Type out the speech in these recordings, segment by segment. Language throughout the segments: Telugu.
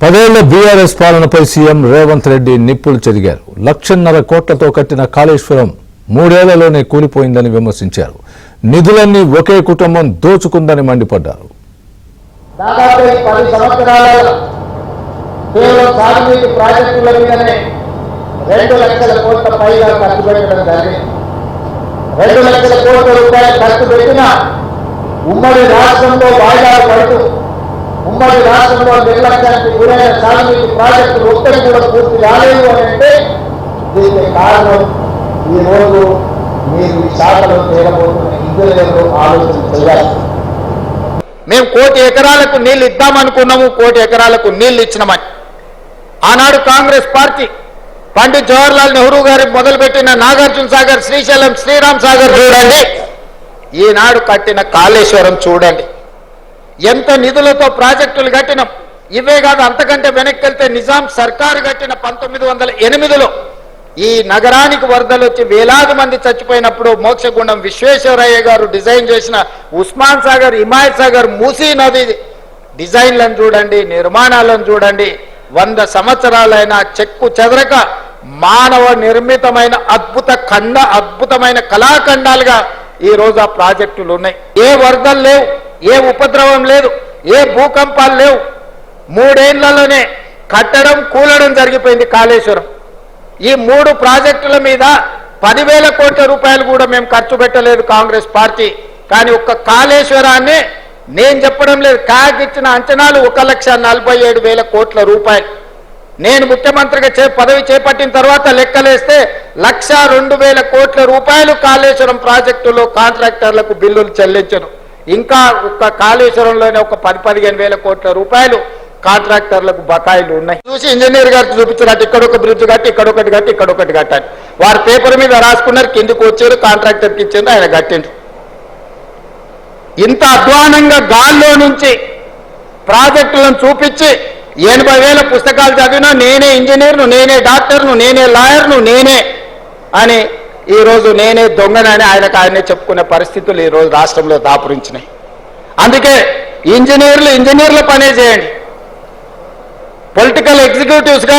10 బీఆర్ఎస్ పాలనపై సీఎం రేవంత్ రెడ్డి నిప్పులు చెరిగారు. 1.5 కోట్లతో కట్టిన కాళేశ్వరం 3 ఏళ్లలోనే కూలిపోయిందని విమర్శించారు. నిధులన్నీ ఒకే కుటుంబం దోచుకుందని మండిపడ్డారు. దాదాపు 10 సంవత్సరాలలో కేవలం సాగునీటి ప్రాజెక్టుల మీదనే 2 లక్షల కోట్ల పైగా ఖర్చు పెట్టడం జరిగింది. 2 లక్షల కోట్ల రూపాయలు ఖర్చు పెట్టిన ఉమ్మడి రాష్ట్రంలో వాయిదాలు పడుతూ ఉమ్మడి రాష్ట్రంలో నిర్లక్ష్యానికి గురైన సాగునీటి ప్రాజెక్టులు ఒక్కటి కూడా పూర్తి కాలేదు అని అంటే దీనికి కారణం ఈరోజు మీరు ఈ శాఖలో తేలబోతున్న ఇంజనీర్లు ఆలోచన చేయాలి. మేము 1 కోటి ఎకరాలకు నీళ్లు ఇద్దామనుకున్నాము, 1 కోటి ఎకరాలకు నీళ్లు ఇచ్చినామని ఆనాడు కాంగ్రెస్ పార్టీ పండిత్ జవహర్లాల్ నెహ్రూ గారి మొదలుపెట్టిన నాగార్జున సాగర్, శ్రీశైలం, శ్రీరామ్ సాగర్ చూడండి, ఈనాడు కట్టిన కాళేశ్వరం చూడండి. ఎంత నిధులతో ప్రాజెక్టులు కట్టినాం. ఇవే కాదు, అంతకంటే వెనక్కి వెళ్తే నిజాం సర్కారు కట్టిన 1908లో ఈ నగరానికి వరదలు వచ్చి వేలాది మంది చచ్చిపోయినప్పుడు మోక్షగుండం విశ్వేశ్వరయ్య గారు డిజైన్ చేసిన ఉస్మాన్ సాగర్, హిమాయత్ సాగర్, మూసీ నది డిజైన్లను చూడండి, నిర్మాణాలను చూడండి. 100 సంవత్సరాలైన చెక్కు చెదరక మానవ నిర్మితమైన అద్భుతమైన కళాఖండాలుగా ఈ రోజు ఆ ప్రాజెక్టులు ఉన్నాయి. ఏ వరదలు లేవు, ఏ ఉపద్రవం లేదు, ఏ భూకంపాలు లేవు. 3 ఏళ్లలోనే కట్టడం కూలడం జరిగిపోయింది కాళేశ్వరం. ఈ 3 ప్రాజెక్టుల మీద 10,000 కోట్ల రూపాయలు కూడా మేము ఖర్చు పెట్టలేదు కాంగ్రెస్ పార్టీ. కానీ ఒక్క కాళేశ్వరాన్ని నేను చెప్పడం లేదు, కాగ్ ఇచ్చిన అంచనాలు 1,47,000 కోట్ల రూపాయలు. నేను ముఖ్యమంత్రిగా పదవి చేపట్టిన తర్వాత లెక్కలేస్తే 1,02,000 కోట్ల రూపాయలు కాళేశ్వరం ప్రాజెక్టులో కాంట్రాక్టర్లకు బిల్లులు చెల్లించను. ఇంకా ఒక్క కాళేశ్వరంలోనే ఒక 10,000-15,000 కోట్ల రూపాయలు కాంట్రాక్టర్లకు బకాయిలు ఉన్నాయి. చూసి ఇంజనీర్ గారికి చూపించినట్టు ఇక్కడొక బ్రిడ్జ్ కట్టి, ఇక్కడొకటి కట్టి, ఇక్కడొకటి కట్టాలి. వారు పేపర్ మీద రాసుకున్నారు, కిందికి వచ్చారు, కాంట్రాక్టర్కి ఇచ్చారు, ఆయన కట్టిండ్రు. ఇంత అధ్వానంగా గాల్లో నుంచి ప్రాజెక్టులను చూపించి 80,000 పుస్తకాలు చదివినా నేనే ఇంజనీర్ను, నేనే డాక్టర్ను, నేనే లాయర్ను, నేనే అని ఈరోజు నేనే దొంగనని ఆయనే చెప్పుకునే పరిస్థితులు ఈరోజు రాష్ట్రంలో దాపురించినాయి. అందుకే ఇంజనీర్ల పనే చేయండి. పొలిటికల్ ఎగ్జిక్యూటివ్స్గా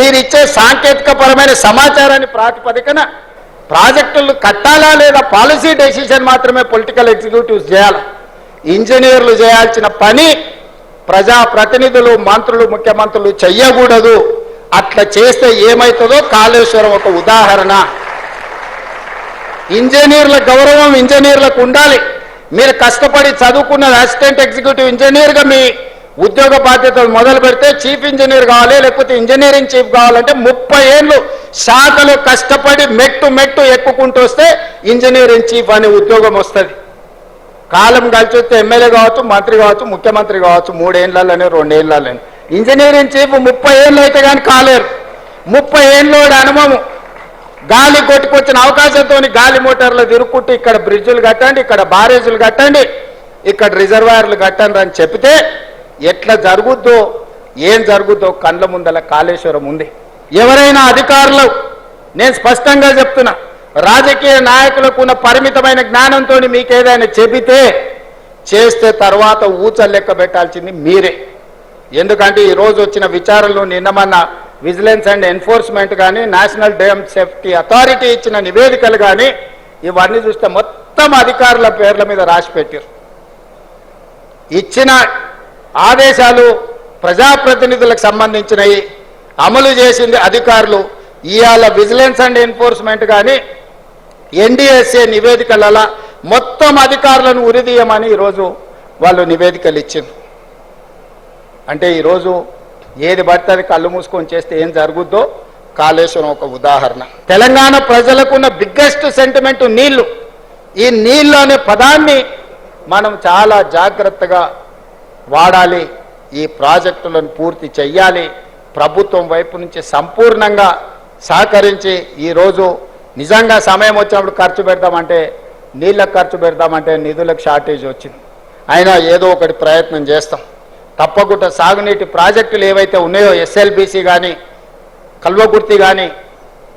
మీరు ఇచ్చే సాంకేతిక పరమైన సమాచారాన్ని ప్రాతిపదికన ప్రాజెక్టులు కట్టాలా లేదా పాలసీ డెసిషన్ మాత్రమే పొలిటికల్ ఎగ్జిక్యూటివ్స్ చేయాలి. ఇంజనీర్లు చేయాల్సిన పని ప్రజాప్రతినిధులు, మంత్రులు, ముఖ్యమంత్రులు చెయ్యకూడదు. అట్లా చేస్తే ఏమవుతుందో కాళేశ్వరం ఒక ఉదాహరణ. ఇంజనీర్ల గౌరవం ఇంజనీర్లకు ఉండాలి. మీరు కష్టపడి చదువుకున్న అసిస్టెంట్ ఎగ్జిక్యూటివ్ ఇంజనీర్గా మీ ఉద్యోగ బాధ్యతలు మొదలు పెడితే చీఫ్ ఇంజనీర్ కావాలి, లేకపోతే ఇంజనీరింగ్ చీఫ్ కావాలంటే 30 ఏళ్ళు శాఖలో కష్టపడి మెట్టు ఎక్కుకుంటూ వస్తే ఇంజనీరింగ్ చీఫ్ అనే ఉద్యోగం వస్తుంది. కాలం కలిసి వస్తే ఎమ్మెల్యే కావచ్చు, మంత్రి కావచ్చు, ముఖ్యమంత్రి కావచ్చు, 3 ఏళ్లలోనే 2 ఏళ్లలోనే. ఇంజనీరింగ్ చీఫ్ 30 ఏళ్ళు అయితే కానీ కాలేరు. 30 ఏళ్ళు అనుభవం, గాలి కొట్టుకొచ్చిన అవకాశంతో గాలి మోటార్లు తిరుక్కుంటూ ఇక్కడ బ్రిడ్జులు కట్టండి, ఇక్కడ బారేజులు కట్టండి, ఇక్కడ రిజర్వాయర్లు కట్టండి అని చెప్తే ఎట్లా జరుగుద్దో, ఏం జరుగుద్దో కళ్ళ ముందల కాళేశ్వరం ఉంది. ఎవరైనా అధికారులు, నేను స్పష్టంగా చెప్తున్నా, రాజకీయ నాయకులకు ఉన్న పరిమితమైన జ్ఞానంతో మీకు ఏదైనా చెబితే చేస్తే తర్వాత ఊచలు లెక్క పెట్టాల్సింది మీరే. ఎందుకంటే ఈరోజు వచ్చిన విచారణలు నిన్నమన్న విజిలెన్స్ అండ్ ఎన్ఫోర్స్మెంట్ కానీ, నేషనల్ డ్యామ్ సేఫ్టీ అథారిటీ ఇచ్చిన నివేదికలు కానీ ఇవన్నీ చూస్తే మొత్తం అధికారుల పేర్ల మీద రాసి పెట్టారు. ఇచ్చిన ఆదేశాలు ప్రజాప్రతినిధులకు సంబంధించినవి, అమలు చేసింది అధికారులు. ఇవాళ విజిలెన్స్ అండ్ ఎన్ఫోర్స్మెంట్ కానీ NDSA నివేదికల మొత్తం అధికారులను ఉరిదీయమని ఈరోజు వాళ్ళు నివేదికలు ఇచ్చింది. అంటే ఈరోజు ఏది పడితే అది కళ్ళు మూసుకొని చేస్తే ఏం జరుగుద్దో కాళేశ్వరం ఒక ఉదాహరణ. తెలంగాణ ప్రజలకున్న బిగ్గెస్ట్ సెంటిమెంట్ నీళ్లు. ఈ నీళ్లు అనే పదాన్ని మనం చాలా జాగ్రత్తగా వాడాలి. ఈ ప్రాజెక్టులను పూర్తి చెయ్యాలి. ప్రభుత్వం వైపు నుంచి సంపూర్ణంగా సహకరించి ఈరోజు నిజంగా సమయం వచ్చినప్పుడు ఖర్చు పెడదామంటే, నీళ్ళకు ఖర్చు పెడదామంటే నిధులకు షార్టేజ్ వచ్చింది. అయినా ఏదో ఒకటి ప్రయత్నం చేస్తాం. తప్పకుండా సాగునీటి ప్రాజెక్టులు ఏవైతే ఉన్నాయో SLBC కానీ, కల్వకుర్తి కానీ,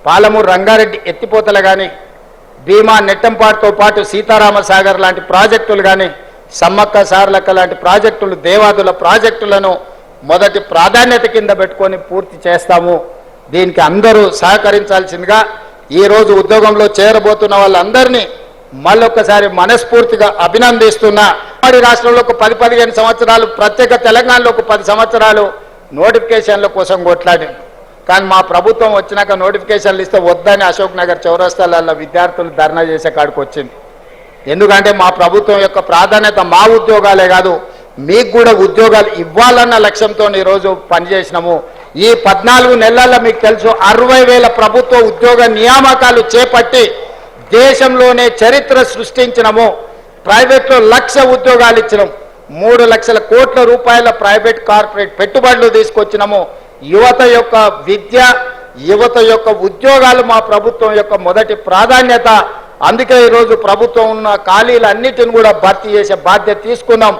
పాలమూరు రంగారెడ్డి ఎత్తిపోతలు కానీ, భీమా నెట్టంపాటుతో పాటు సీతారామ సాగర్ లాంటి ప్రాజెక్టులు కానీ, సమ్మక్క సారలక్క లాంటి ప్రాజెక్టులు, దేవాదుల ప్రాజెక్టులను మొదటి ప్రాధాన్యత కింద పెట్టుకొని పూర్తి చేస్తాము. దీనికి అందరూ సహకరించాల్సిందిగా ఈరోజు ఉద్యోగంలో చేరబోతున్న వాళ్ళందరినీ మళ్ళొక్కసారి మనస్ఫూర్తిగా అభినందిస్తున్నా. ఉమ్మడి రాష్ట్రంలో ఒక 10-15 సంవత్సరాలు, ప్రత్యేక తెలంగాణలో ఒక 10 సంవత్సరాలు నోటిఫికేషన్ల కోసం కొట్లాడింది. కానీ మా ప్రభుత్వం వచ్చినాక నోటిఫికేషన్లు ఇస్తే వద్దని అశోక్ నగర్ చౌరస్తాలలో విద్యార్థులు ధర్నా చేసే కాడికి వచ్చింది. ఎందుకంటే మా ప్రభుత్వం యొక్క ప్రాధాన్యత మా ఉద్యోగాలే కాదు, మీకు కూడా ఉద్యోగాలు ఇవ్వాలన్న లక్ష్యంతో ఈరోజు పనిచేసినాము. ఈ 14 నెలల్లో మీకు తెలుసు 60,000 ప్రభుత్వ ఉద్యోగ నియామకాలు చేపట్టి దేశంలోనే చరిత్ర సృష్టించినము. ప్రైవేట్లో 1,00,000 ఉద్యోగాలు ఇచ్చినాం. 3 లక్షల కోట్ల రూపాయల ప్రైవేట్ కార్పొరేట్ పెట్టుబడులు తీసుకొచ్చినాము. యువత యొక్క విద్య, యువత యొక్క ఉద్యోగాలు మా ప్రభుత్వం యొక్క మొదటి ప్రాధాన్యత. అందుకే ఈరోజు ప్రభుత్వం ఉన్న ఖాళీలన్నిటిని కూడా భర్తీ చేసే బాధ్యత తీసుకున్నాం.